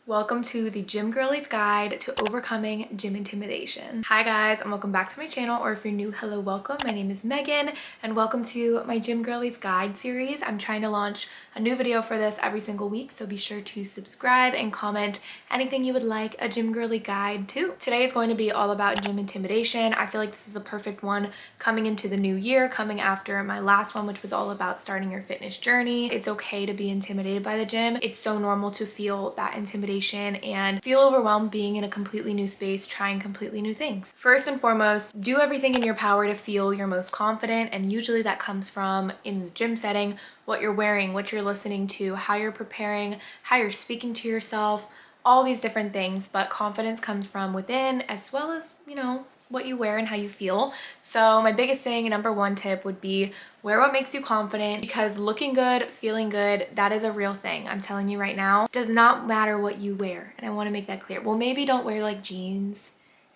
Welcome to the Gym Girlies Guide to Overcoming Gym Intimidation. Hi guys, and welcome back to my channel, or if you're new, hello, welcome. My name is Megan, and welcome to my Gym Girlies Guide series. I'm trying to launch a new video for this every single week, so be sure to subscribe and comment anything you would like a Gym Girly guide to. Today is going to be all about gym intimidation. I feel like this is the perfect one coming into the new year, coming after my last one, which was all about starting your fitness journey. It's okay to be intimidated by the gym. It's so normal to feel that intimidation and feel overwhelmed being in a completely new space, trying completely new things. First and foremost, do everything in your power to feel your most confident, and usually that comes from, in the gym setting, what you're wearing, what you're listening to, how you're preparing, how you're speaking to yourself, all these different things. But confidence comes from within, as well as, what you wear and how you feel. So my biggest thing, number one tip, would be wear what makes you confident, because looking good, feeling good, that is a real thing. I'm telling you right now, it does not matter what you wear. And I want to make that clear. Well, maybe don't wear like jeans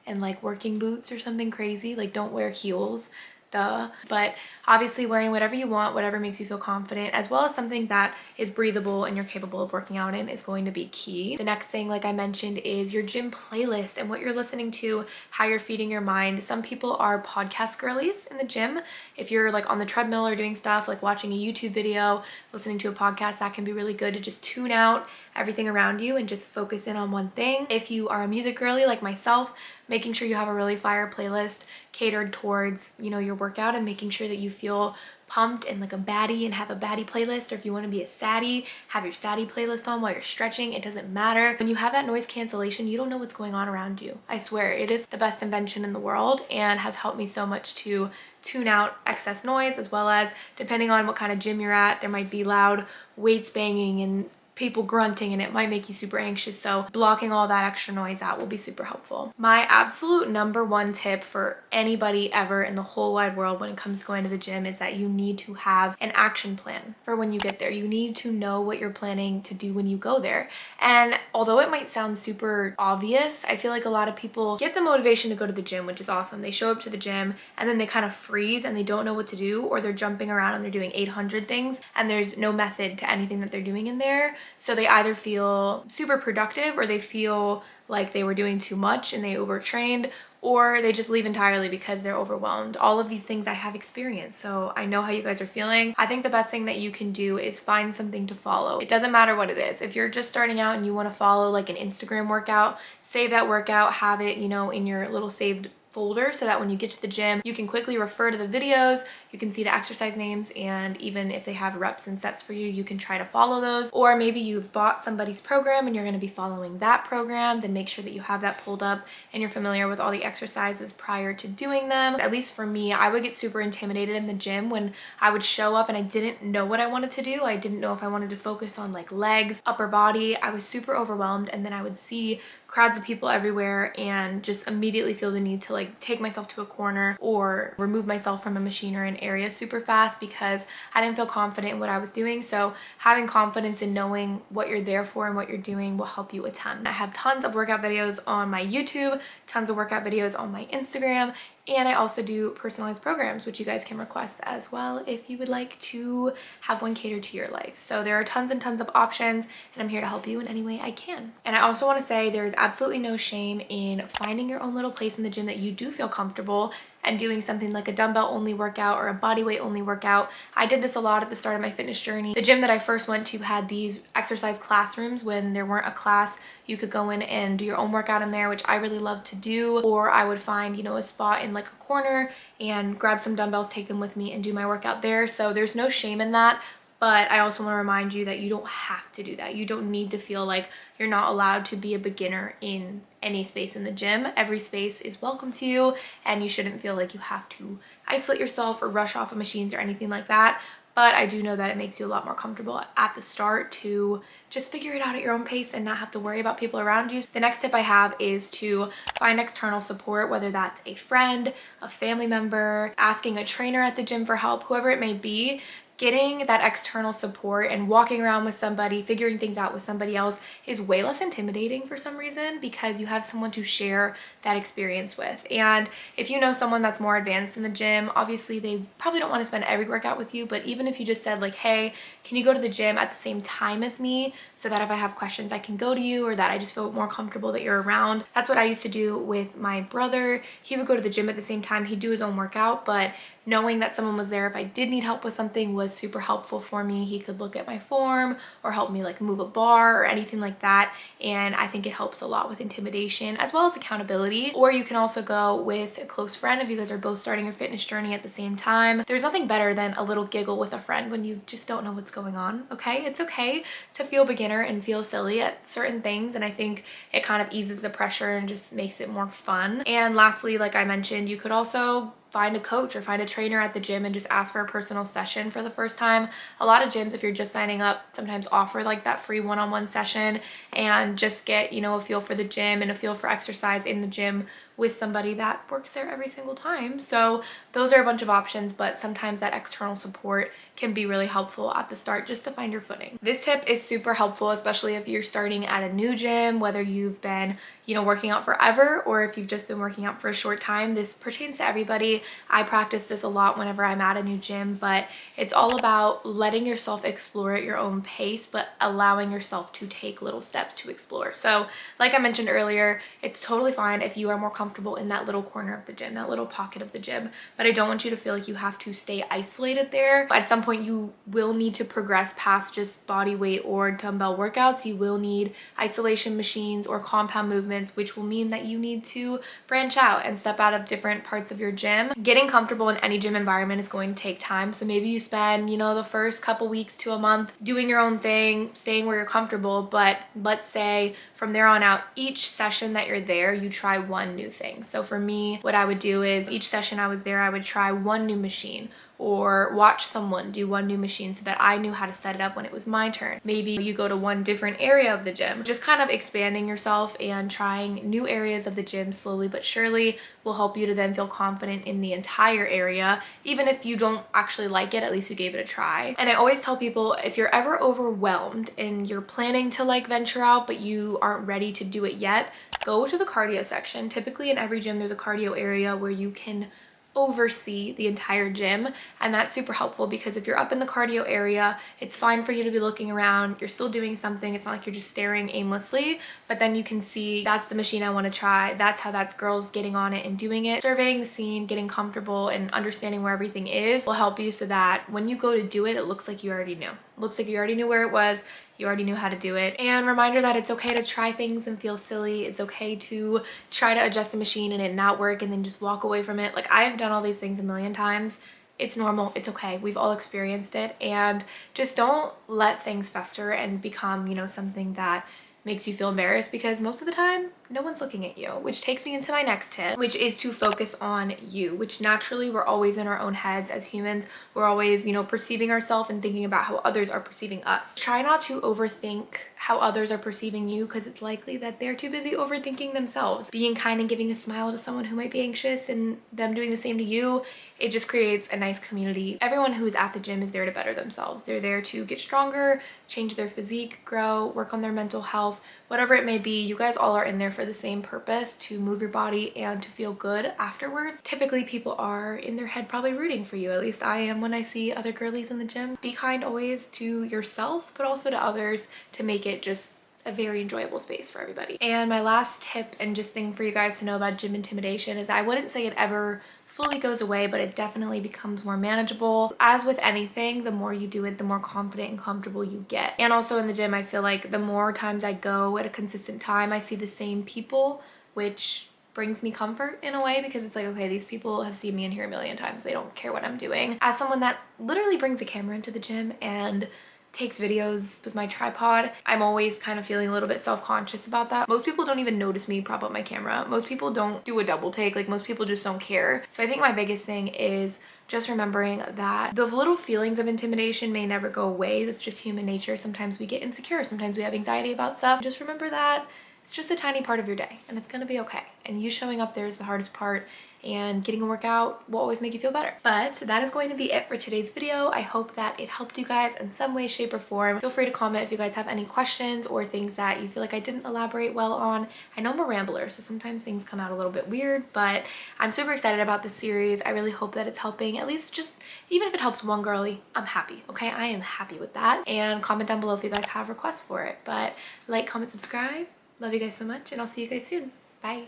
and like working boots or something crazy. Like, don't wear heels, duh. But obviously wearing whatever you want, whatever makes you feel confident, as well as something that is breathable and you're capable of working out in, is going to be key. The next thing, like I mentioned, is your gym playlist and what you're listening to, how you're feeding your mind. Some people are podcast girlies in the gym. If you're like on the treadmill or doing stuff like watching a YouTube video, listening to a podcast, that can be really good to just tune out everything around you and just focus in on one thing. If you are a music girly like myself, making sure you have a really fire playlist catered towards, your workout, and making sure that you feel pumped and like a baddie and have a baddie playlist. Or if you want to be a saddie, have your saddie playlist on while you're stretching. It doesn't matter. When you have that noise cancellation, you don't know what's going on around you. I swear, it is the best invention in the world and has helped me so much to tune out excess noise, as well as, depending on what kind of gym you're at, there might be loud weights banging and people grunting, and it might make you super anxious. So blocking all that extra noise out will be super helpful. My absolute number one tip for anybody ever in the whole wide world when it comes to going to the gym is that you need to have an action plan for when you get there. You need to know what you're planning to do when you go there. And although it might sound super obvious, I feel like a lot of people get the motivation to go to the gym, which is awesome. They show up to the gym and then they kind of freeze and they don't know what to do, or they're jumping around and they're doing 800 things and there's no method to anything that they're doing in there. So they either feel super productive, or they feel like they were doing too much and they overtrained, or they just leave entirely because they're overwhelmed. All of these things I have experienced, so I know how you guys are feeling. I think the best thing that you can do is find something to follow. It doesn't matter what it is. If you're just starting out and you want to follow like an Instagram workout, save that workout, have it, in your little saved folder, so that when you get to the gym, you can quickly refer to the videos, you can see the exercise names, and even if they have reps and sets for you, you can try to follow those. Or maybe you've bought somebody's program and you're going to be following that program, then make sure that you have that pulled up and you're familiar with all the exercises prior to doing them. At least for me, I would get super intimidated in the gym when I would show up and I didn't know what I wanted to do. I didn't know if I wanted to focus on like legs, upper body. I was super overwhelmed, and then I would see crowds of people everywhere and just immediately feel the need to like take myself to a corner or remove myself from a machine or an area super fast because I didn't feel confident in what I was doing. So having confidence in knowing what you're there for and what you're doing will help you a ton. I have tons of workout videos on my YouTube, tons of workout videos on my Instagram, and I also do personalized programs, which you guys can request as well if you would like to have one catered to your life. So there are tons and tons of options, and I'm here to help you in any way I can. And I also want to say there's absolutely no shame in finding your own little place in the gym that you do feel comfortable and doing something like a dumbbell only workout or a body weight only workout. I did this a lot at the start of my fitness journey. The gym that I first went to had these exercise classrooms. When there weren't a class, you could go in and do your own workout in there, which I really love to do. Or I would find, a spot in like a corner and grab some dumbbells, take them with me, and do my workout there. So there's no shame in that. But I also want to remind you that you don't have to do that. You don't need to feel like you're not allowed to be a beginner in any space in the gym. Every space is welcome to you, and you shouldn't feel like you have to isolate yourself or rush off of machines or anything like that. But I do know that it makes you a lot more comfortable at the start to just figure it out at your own pace and not have to worry about people around you. The next tip I have is to find external support, whether that's a friend, a family member, asking a trainer at the gym for help, whoever it may be. getting that external support and walking around with somebody, figuring things out with somebody else is way less intimidating for some reason because you have someone to share that experience with. And if you know someone that's more advanced in the gym, obviously they probably don't want to spend every workout with you, but even if you just said like, hey, can you go to the gym at the same time as me so that if I have questions I can go to you, or that I just feel more comfortable that you're around. That's what I used to do with my brother. He would go to the gym at the same time. He'd do his own workout, but knowing that someone was there if I did need help with something was super helpful for me. He could look at my form or help me like move a bar or anything like that. And I think it helps a lot with intimidation as well as accountability. Or you can also go with a close friend if you guys are both starting your fitness journey at the same time. There's nothing better than a little giggle with a friend when you just don't know what's going on, okay? It's okay to feel beginner and feel silly at certain things. And I think it kind of eases the pressure and just makes it more fun. And lastly, like I mentioned, you could also find a coach or find a trainer at the gym and just ask for a personal session for the first time. A lot of gyms, if you're just signing up, sometimes offer like that free one-on-one session and just get, you know, a feel for the gym and a feel for exercise in the gym with somebody that works there every single time. So those are a bunch of options, but sometimes that external support can be really helpful at the start just to find your footing. This tip is super helpful, especially if you're starting at a new gym, whether you've been, you know, working out forever or if you've just been working out for a short time. This pertains to everybody. I practice this a lot whenever I'm at a new gym, but it's all about letting yourself explore at your own pace, but allowing yourself to take little steps to explore. So like I mentioned earlier, it's totally fine if you are more comfortable in that little corner of the gym, that little pocket of the gym, but I don't want you to feel like you have to stay isolated there. At some point you will need to progress past just body weight or dumbbell workouts. You will need isolation machines or compound movements, which will mean that you need to branch out and step out of different parts of your gym. Getting comfortable in any gym environment is going to take time. So maybe you spend, you know, the first couple weeks to a month doing your own thing, staying where you're comfortable, but let's say from there on out, each session that you're there, you try one new thing. So for me, what I would do is each session I was there, I would try one new machine or watch someone do one new machine so that I knew how to set it up when it was my turn. Maybe you go to one different area of the gym. Just kind of expanding yourself and trying new areas of the gym slowly but surely will help you to then feel confident in the entire area. Even if you don't actually like it, at least you gave it a try. And I always tell people, if you're ever overwhelmed and you're planning to like venture out but you aren't ready to do it yet, go to the cardio section. Typically in every gym there's a cardio area where you can oversee the entire gym, and that's super helpful because if you're up in the cardio area, it's fine for you to be looking around, you're still doing something, it's not like you're just staring aimlessly, but then you can see that's the machine I want to try, that's how that's girls getting on it and doing it. Surveying the scene, getting comfortable and understanding where everything is will help you so that when you go to do it, it looks like you already knew. It looks like you already knew where it was, you already knew how to do it. And reminder that it's okay to try things and feel silly. It's okay to try to adjust a machine and it not work and then just walk away from it. Like, I have done all these things a million times. It's normal, it's okay, we've all experienced it. And just don't let things fester and become, you know, something that makes you feel embarrassed, because most of the time no one's looking at you, which takes me into my next tip, which is to focus on you, which naturally we're always in our own heads as humans. We're always, you know, perceiving ourselves and thinking about how others are perceiving us. Try not to overthink how others are perceiving you, because it's likely that they're too busy overthinking themselves. Being kind and giving a smile to someone who might be anxious and them doing the same to you, it just creates a nice community. Everyone who's at the gym is there to better themselves. They're there to get stronger, change their physique, grow, work on their mental health, whatever it may be. You guys all are in there for the same purpose, to move your body and to feel good afterwards. Typically people are in their head probably rooting for you. At least I am when I see other girlies in the gym. Be kind always to yourself, but also to others, to make it just a very enjoyable space for everybody. And my last tip and just thing for you guys to know about gym intimidation is I wouldn't say it ever fully goes away, but it definitely becomes more manageable. As with anything, the more you do it, the more confident and comfortable you get. And also in the gym, I feel like the more times I go at a consistent time, I see the same people, which brings me comfort in a way, because it's like, okay, these people have seen me in here a million times. They don't care what I'm doing. As someone that literally brings a camera into the gym and takes videos with my tripod, I'm always kind of feeling a little bit self-conscious about that. Most people don't even notice me prop up my camera. Most people don't do a double take. Like, most people just don't care. So I think my biggest thing is just remembering that the little feelings of intimidation may never go away. That's just human nature. Sometimes we get insecure. Sometimes we have anxiety about stuff. Just remember that It's just a tiny part of your day and it's gonna be okay. And you showing up there is the hardest part, and getting a workout will always make you feel better. But that is going to be it for today's video. I hope that it helped you guys in some way, shape, or form. Feel free to comment if you guys have any questions or things that you feel like I didn't elaborate well on. I know I'm a rambler, so sometimes things come out a little bit weird, but I'm super excited about this series. I really hope that it's helping, at least just, even if it helps one girly, I'm happy, okay? I am happy with that. And comment down below if you guys have requests for it. But like, comment, subscribe. Love you guys so much, and I'll see you guys soon. Bye.